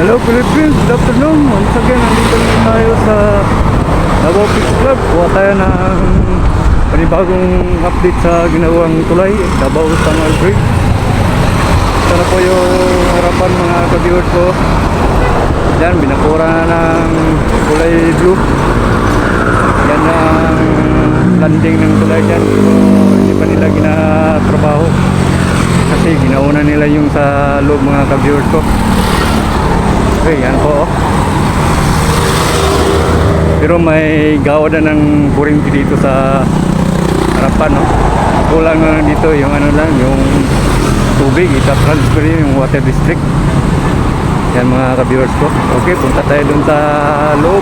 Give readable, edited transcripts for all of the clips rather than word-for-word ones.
Hello Philippines, good afternoon. Once again, nandito naman tayo sa Davao Beach Club. Kuha tayo ng panibagong update sa ginawang tulay, Davao Tunnel Bridge. Ito na po yung harapan mga ka-viewers ko. Yan, binakura na ng kulay blue. Yan ang landing ng tulay dyan. So, hindi pa nila ginatrabaho kasi ginauna nila yung sa loob mga ka-viewers ko. Okay, yan po. Pero may gawa na ng kuryente dito sa harapan, no? Kulang na dito yung ano lang, yung tubig, ita-transfer yung water district. Yan mga ka-viewers ko. Okay, punta tayo dun sa loob.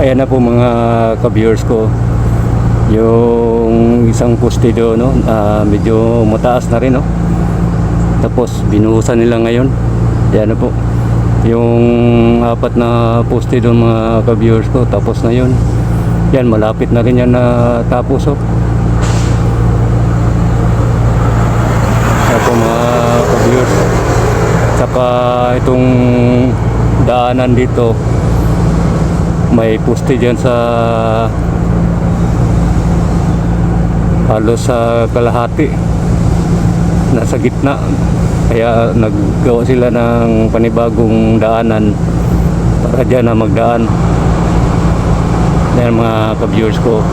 Ayan na po mga ka-viewers ko, yung isang poste doon, no? Medyo mataas na rin, no? Tapos binuhusan nila ngayon. Ayan na po yung apat na poste doon mga ka-viewers ko, tapos na yun. Yan, malapit na rin yan na tapos, oh. Ayan po mga ka-viewers. Saka itong daanan dito, may poste dyan sa halos sa kalahati, nasa gitna, kaya naggawa sila ng panibagong daanan para dyan na magdaan. Yan mga ka-viewers ko.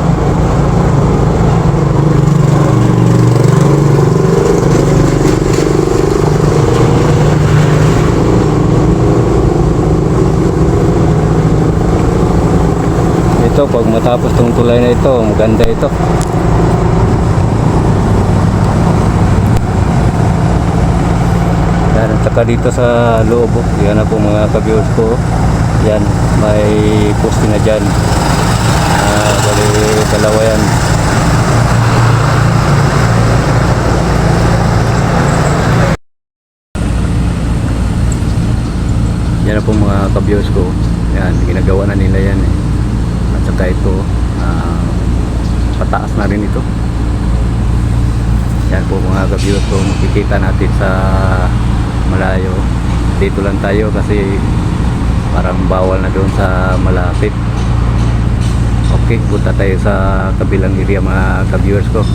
Ito, pag matapos tong tulay na ito, maganda ito. Yan, at saka dito sa loob, yan na po mga ka-viewers ko. Yan, may poste na dyan. Bali, dalawa yan. Yan na po mga ka-viewers ko. Yan, ginagawa na nila yan, eh. Saka ito, pataas na rin ito. Yan po mga ka-viewers ko, makikita natin sa malayo. Dito lang tayo kasi parang bawal na doon sa malapit. Okay, punta tayo sa kabilang area mga ka-viewers ko.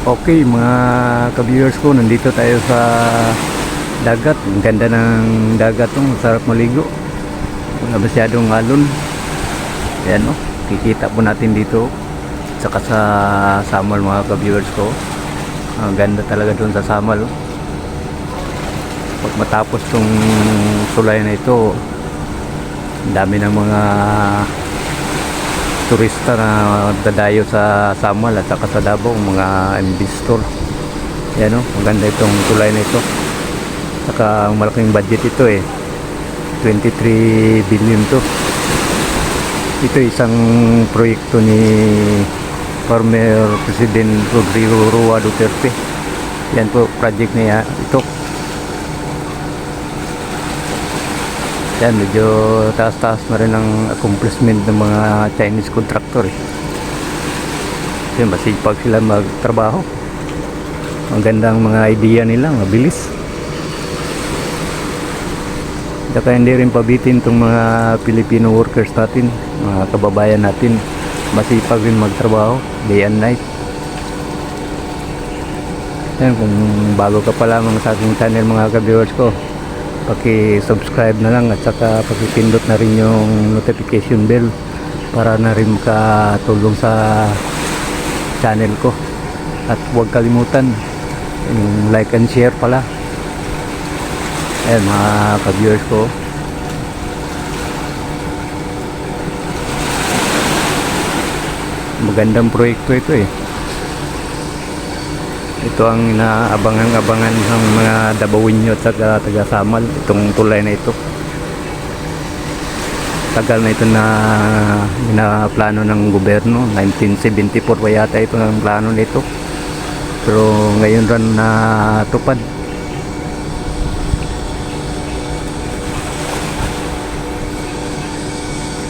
Okay mga ka-viewers ko, nandito tayo sa dagat. Ang ganda ng dagat, sarap maligo, wala masyadong alon. Ayan, no? Kikita po natin dito saka sa Samal mga ka-viewers ko. Ang ganda talaga doon sa Samal, oh. Pag matapos tong tulay na ito, dami ng mga turista na dadayo sa Samal at saka sa Davao, mga investor. Yan, oh, maganda itong tulay na ito. Saka malaking budget ito, eh. 23 billion to. Ito isang proyekto ni former President Rodrigo Roa Duterte. Yan po, project niya ito. Yan, medyo taas-taas na rin ang accomplishment ng mga Chinese contractor, eh. Kasi masipag sila magtrabaho. Ang gandang mga idea nila, mabilis. Saka hindi rin pabitin itong mga Filipino workers natin, mga kababayan natin. Masipag rin magtrabaho, day and night. Yan, kung bago ka pa lamang sa aking channel mga ka-viewers ko, paki-subscribe na lang at saka paki-pindot na rin yung notification bell para na rin makatulong sa channel ko. At huwag kalimutan yung like and share pala. Ayan mga ka-viewers ko, Magandang proyekto ito eh. Ito ang inaabangan-abangan ng mga Dabawinyo at taga Samal, itong tulay na ito. Tagal na ito na plano ng gobyerno. 1974 pa yata ito ang plano nito, pero ngayon rin natupad.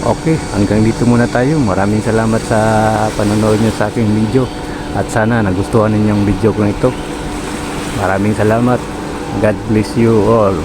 Okay, hanggang dito muna tayo. Maraming salamat sa panonood nyo sa aking video, at sana nagustuhan ninyong video ko ito. Maraming salamat. God bless you all.